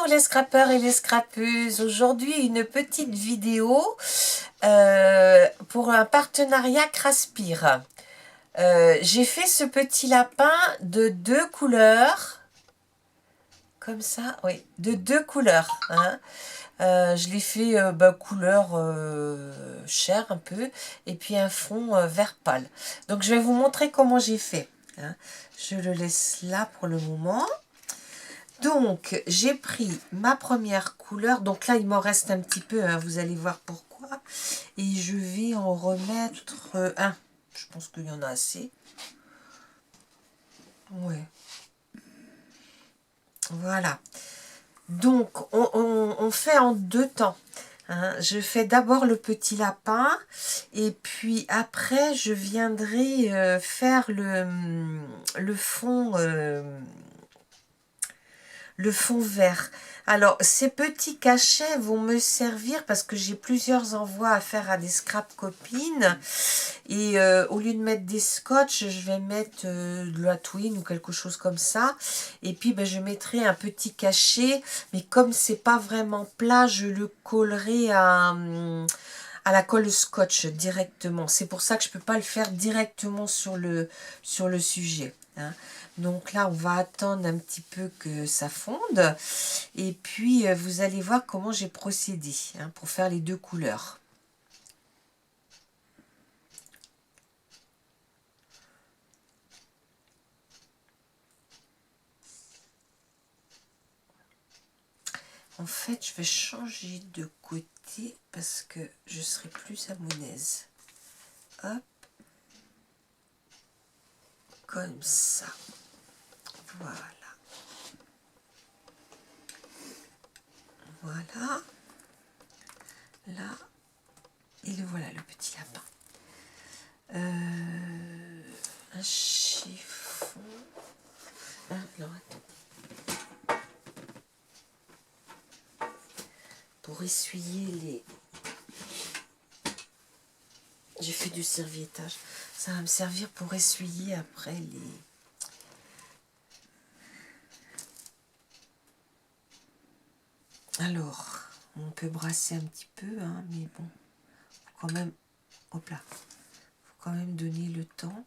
Bonjour les scrappeurs et les scrappeuses. Aujourd'hui une petite vidéo pour un partenariat Craspire. J'ai fait ce petit lapin de deux couleurs, comme ça, oui, de deux couleurs. Hein. Je l'ai fait couleur chair un peu, et puis un fond vert pâle. Donc je vais vous montrer comment j'ai fait. Hein. Je le laisse là pour le moment. Donc, j'ai pris ma première couleur. Donc là, il m'en reste un petit peu. Hein, vous allez voir pourquoi. Et je vais en remettre un. Je pense qu'il y en a assez. Ouais. Voilà. Donc, on fait en deux temps. Hein. Je fais d'abord le petit lapin. Et puis après, je viendrai faire le fond... le fond vert. Alors, ces petits cachets vont me servir parce que j'ai plusieurs envois à faire à des scrap copines. Et au lieu de mettre des scotch, je vais mettre de la twine ou quelque chose comme ça. Et puis, je mettrai un petit cachet. Mais comme c'est pas vraiment plat, je le collerai à la colle scotch directement. C'est pour ça que je peux pas le faire directement sur le sujet. Hein. Donc là, on va attendre un petit peu que ça fonde. Et puis, vous allez voir comment j'ai procédé hein, pour faire les deux couleurs. En fait, je vais changer de côté parce que je serai plus à mon aise. Hop. Comme ça. Voilà. Voilà. Là. Et le voilà, le petit lapin. Un chiffon. Ah, non, attends. Pour essuyer les... J'ai fait du serviettage. Ça va me servir pour essuyer après les... Alors, on peut brasser un petit peu, hein, mais bon, faut quand même... Hop là. Faut quand même donner le temps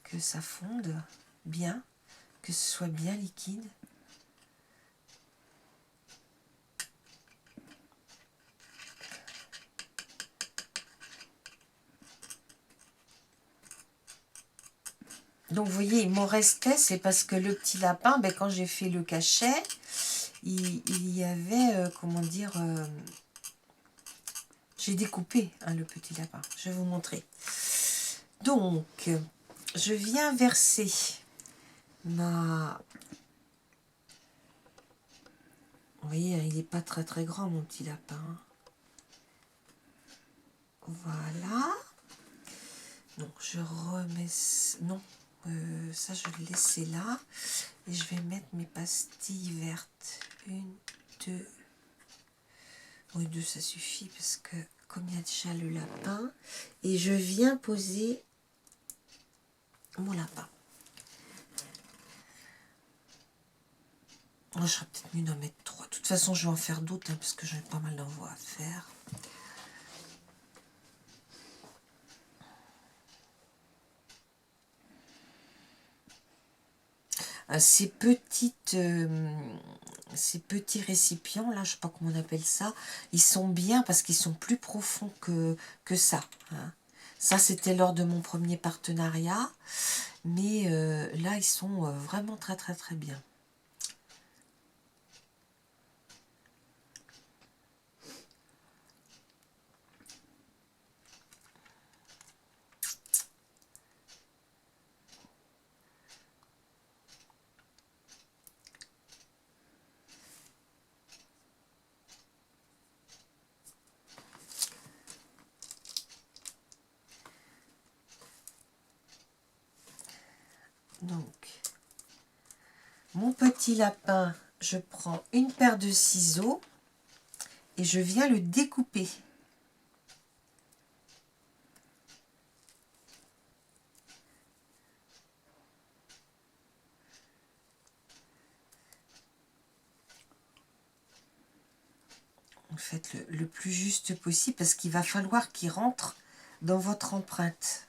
que ça fonde bien, que ce soit bien liquide. Donc vous voyez, il m'en restait, c'est parce que le petit lapin, quand j'ai fait le cachet, il y avait, comment dire, j'ai découpé hein, le petit lapin. Je vais vous montrer. Donc, je viens verser ma... Vous voyez, il n'est pas très très grand mon petit lapin. Voilà. Donc je remets... Non, ça je vais le laisser là. Et je vais mettre mes pastilles vertes. Une, deux... Oui, deux ça suffit parce que comme il y a déjà le lapin. Et je viens poser mon lapin. Oh, je serais peut-être mieux d'en mettre trois. De toute façon, je vais en faire d'autres hein, parce que j'ai pas mal d'envois à faire. Ces petits récipients là, je sais pas comment on appelle ça, ils sont bien parce qu'ils sont plus profonds que ça. Hein. Ça, c'était lors de mon premier partenariat, mais là, ils sont vraiment très très très bien. Donc, mon petit lapin, je prends une paire de ciseaux et je viens le découper. Donc faites le plus juste possible parce qu'il va falloir qu'il rentre dans votre empreinte.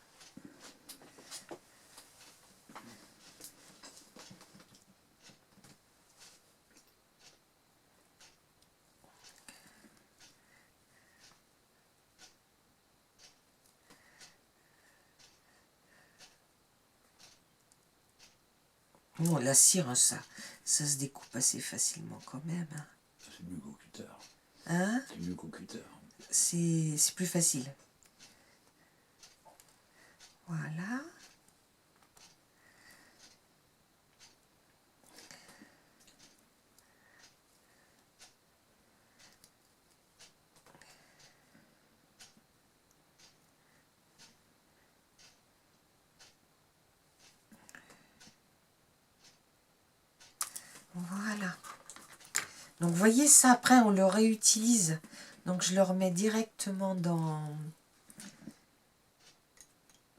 Bon, la cire, hein, ça se découpe assez facilement quand même. Hein. C'est mieux qu'au cutter. Hein? C'est mieux qu'au cutter. C'est plus facile. Voilà. Voilà. Donc, vous voyez, ça, après, on le réutilise. Donc, je le remets directement dans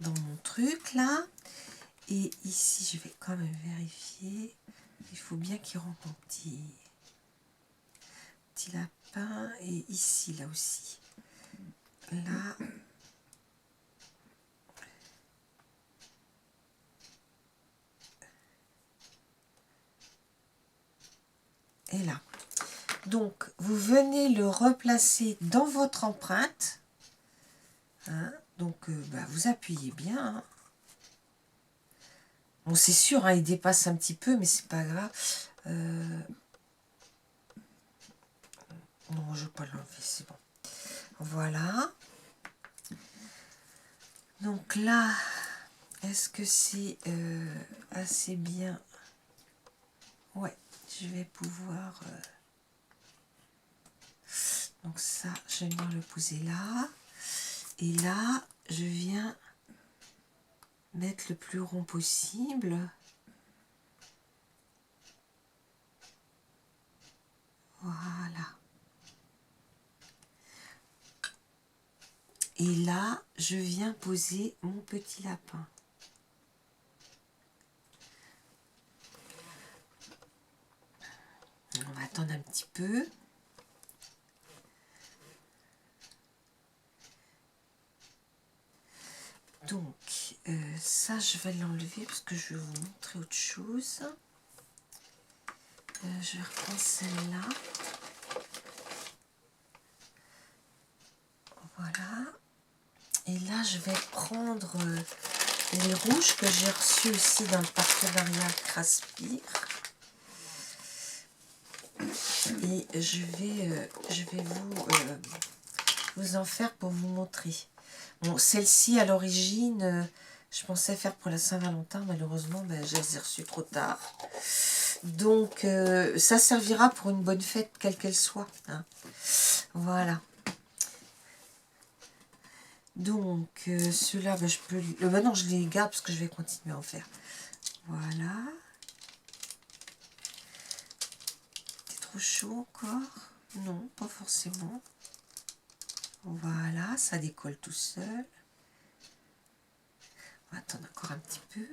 mon truc, là. Et ici, je vais quand même vérifier. Il faut bien qu'il rentre mon petit lapin. Et ici, là aussi. Là. Et là. Donc, vous venez le replacer dans votre empreinte. Hein, donc, vous appuyez bien. Hein. Bon, c'est sûr, hein, il dépasse un petit peu, mais c'est pas grave. Non, je ne vais pas l'enlever, c'est bon. Voilà. Donc là, est-ce que c'est assez bien? Ouais, je vais pouvoir... Donc ça, je vais venir le poser là. Et là, je viens mettre le plus rond possible. Voilà. Et là, je viens poser mon petit lapin. On va attendre un petit peu. Donc, ça, je vais l'enlever parce que je vais vous montrer autre chose. Je vais reprendre celle-là. Voilà. Et là, je vais prendre les rouges que j'ai reçus aussi dans le partenariat Craspire. Et je vais vous en faire pour vous montrer. Bon, celle-ci, à l'origine, je pensais faire pour la Saint-Valentin. Malheureusement, je les ai reçues trop tard. Donc, ça servira pour une bonne fête, quelle qu'elle soit. Hein. Voilà. Donc, ceux-là, je peux... non, je les garde parce que je vais continuer à en faire. Voilà. C'est trop chaud encore? Non, pas forcément. Voilà, ça décolle tout seul. On va attendre encore un petit peu.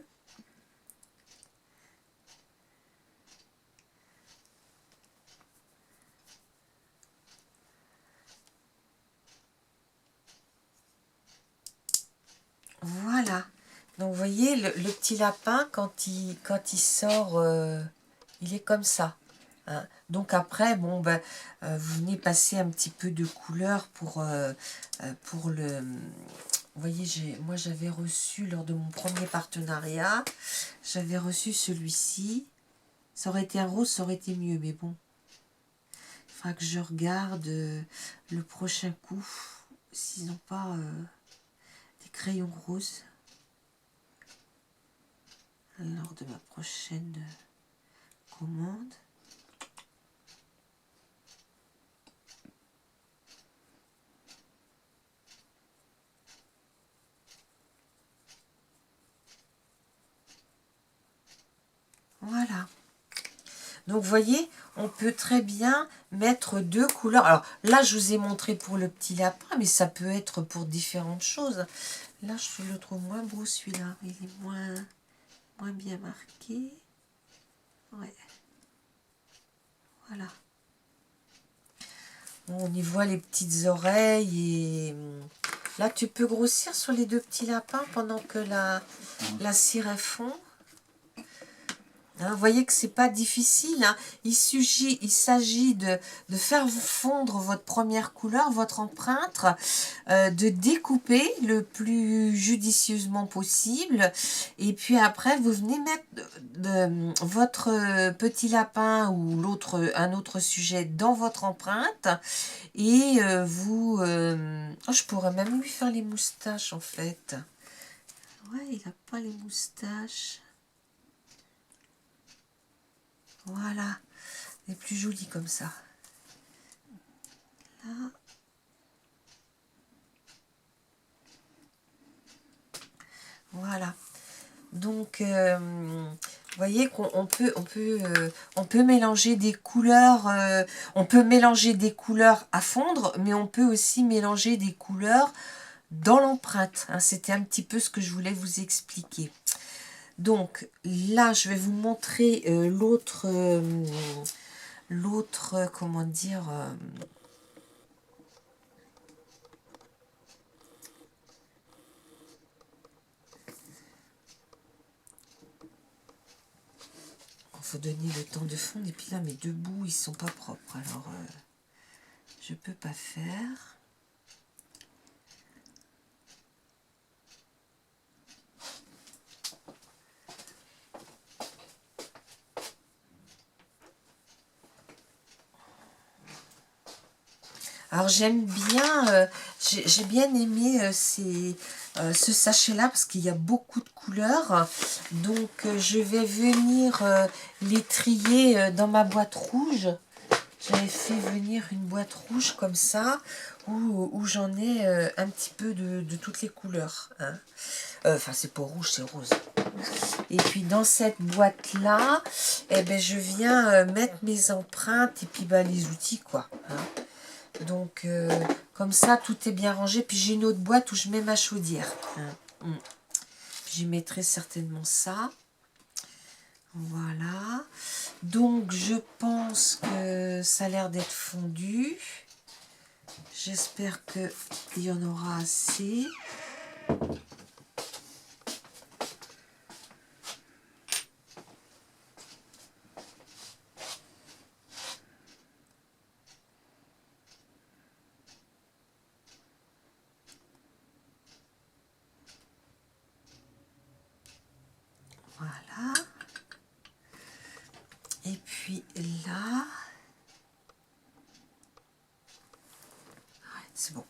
Voilà. Donc, vous voyez, le petit lapin, quand il sort, il est comme ça. Hein. Donc, après, bon, vous venez passer un petit peu de couleur pour le... Vous voyez, moi, j'avais reçu, lors de mon premier partenariat, j'avais reçu celui-ci. Ça aurait été un rose, ça aurait été mieux, mais bon. Il faudra que je regarde le prochain coup, s'ils n'ont pas des crayons roses. Lors de ma prochaine commande. Voilà. Donc, vous voyez, on peut très bien mettre deux couleurs. Alors, là, je vous ai montré pour le petit lapin, mais ça peut être pour différentes choses. Là, je le trouve moins beau, celui-là. Il est moins bien marqué. Ouais. Voilà. On y voit les petites oreilles et là tu peux grossir sur les deux petits lapins pendant que la cire est fond. Hein, vous voyez que c'est pas difficile. Hein. Il s'agit de faire fondre votre première couleur, votre empreinte, de découper le plus judicieusement possible. Et puis après, vous venez mettre votre petit lapin ou un autre sujet dans votre empreinte. Et oh, je pourrais même lui faire les moustaches en fait. Ouais, il n'a pas les moustaches. Voilà, c'est plus joli comme ça. Là. Voilà. Donc, vous voyez qu'on peut mélanger des couleurs. On peut mélanger des couleurs à fondre, mais on peut aussi mélanger des couleurs dans l'empreinte. Hein. C'était un petit peu ce que je voulais vous expliquer. Donc là, je vais vous montrer l'autre, comment dire, il faut donner le temps de fondre. Et puis là, mes deux bouts, ils sont pas propres. Alors, je peux pas faire. Alors j'aime bien, j'ai bien aimé ce sachet-là parce qu'il y a beaucoup de couleurs. Donc je vais venir les trier dans ma boîte rouge. J'avais fait venir une boîte rouge comme ça où j'en ai un petit peu de toutes les couleurs. Hein. Enfin c'est pas rouge, c'est rose. Et puis dans cette boîte-là, eh ben, je viens mettre mes empreintes et puis bah, les outils quoi. Hein. Donc, comme ça, tout est bien rangé. Puis j'ai une autre boîte où je mets ma chaudière. Hein. J'y mettrai certainement ça. Voilà. Donc, je pense que ça a l'air d'être fondu. J'espère qu'il y en aura assez. Voilà. Et puis là, ouais, c'est bon.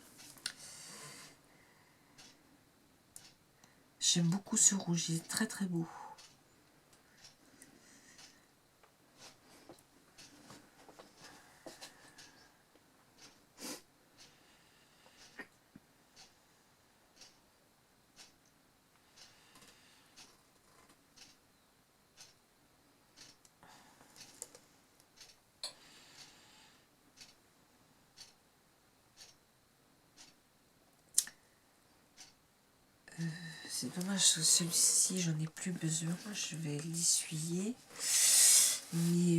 J'aime beaucoup ce rouge, il est très très beau. C'est dommage, celui-ci, j'en ai plus besoin. Je vais l'essuyer. Mais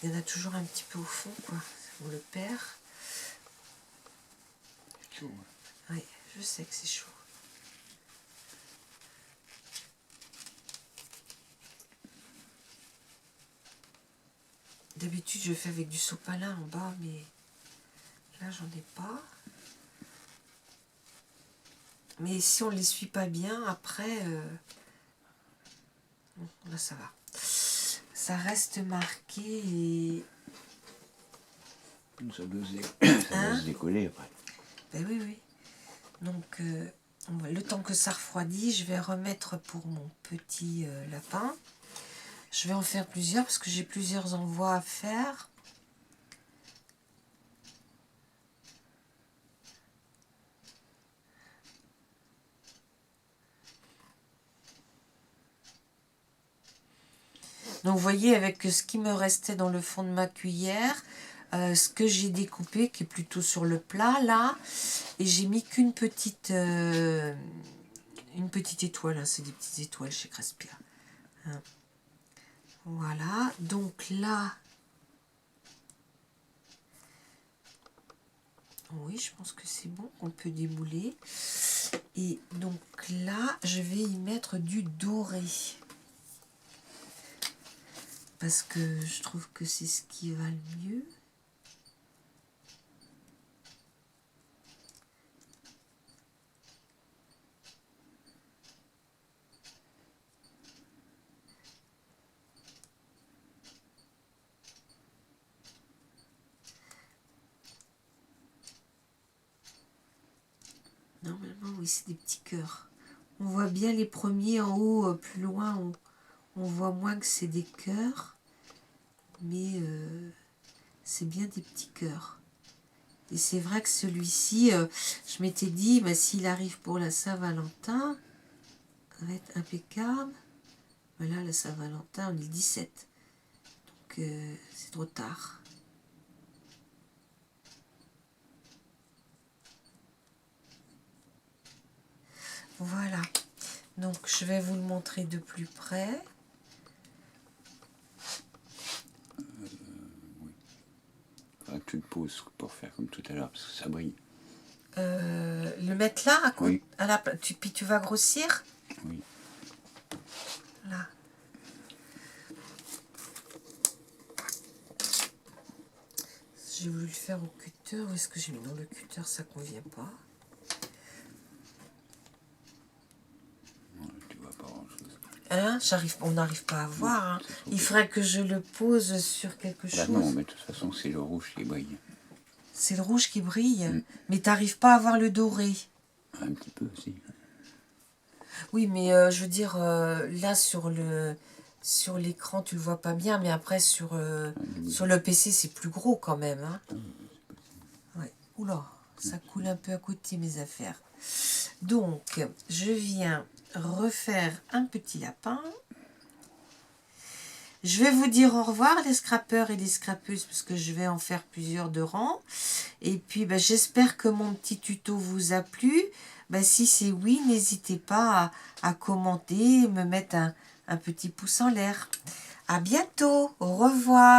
il y en a toujours un petit peu au fond, quoi. On le perd. C'est chaud. Oui, je sais que c'est chaud. D'habitude, je fais avec du sopalin en bas, mais là, j'en ai pas. Mais si on ne l'essuie pas bien, après, bon, là, ça va. Ça reste marqué et... Ça doit se décoller après. Ben oui, oui. Donc, le temps que ça refroidit, je vais remettre pour mon petit lapin. Je vais en faire plusieurs parce que j'ai plusieurs envois à faire. Donc vous voyez avec ce qui me restait dans le fond de ma cuillère, ce que j'ai découpé qui est plutôt sur le plat là, et j'ai mis qu'une petite étoile, hein, c'est des petites étoiles chez Crespia. Hein. Voilà, donc là Oui, je pense que c'est bon, on peut démouler. Et donc là, je vais y mettre du doré. Parce que je trouve que c'est ce qui va le mieux. Normalement, oui, c'est des petits cœurs. On voit bien les premiers en haut, plus loin, on voit moins que c'est des cœurs. Mais c'est bien des petits cœurs. Et c'est vrai que celui-ci, je m'étais dit, bah, s'il arrive pour la Saint-Valentin, ça va être impeccable. Voilà, la Saint-Valentin, on est le 17. Donc, c'est trop tard. Voilà. Donc, je vais vous le montrer de plus près. Faudrait que tu le poses pour faire comme tout à l'heure, parce que ça brille. Le mettre là, à côté, Oui. puis tu vas grossir. Oui. Là. J'ai voulu le faire au cutter. Où est-ce que j'ai mis? Non, le cutter, ça convient pas. Non, tu vois pas grand-chose. Hein, on n'arrive pas à voir. Hein. Il faudrait que je le pose sur quelque Là, chose. non, mais de toute façon, c'est le rouge qui brille. C'est le rouge qui brille. Mais t'arrives pas à voir le doré. Un petit peu aussi. Oui, mais je veux dire, là, sur l'écran, tu le vois pas bien. Mais après, sur le PC, c'est plus gros quand même. Hein. Ouais. Oula, ça coule un peu à côté, mes affaires. Donc, je viens refaire un petit lapin. Je vais vous dire au revoir les scrappeurs et les scrappeuses parce que je vais en faire plusieurs de rang. Et puis j'espère que mon petit tuto vous a plu. Si c'est oui, n'hésitez pas à commenter, me mettre un petit pouce en l'air. À bientôt, au revoir.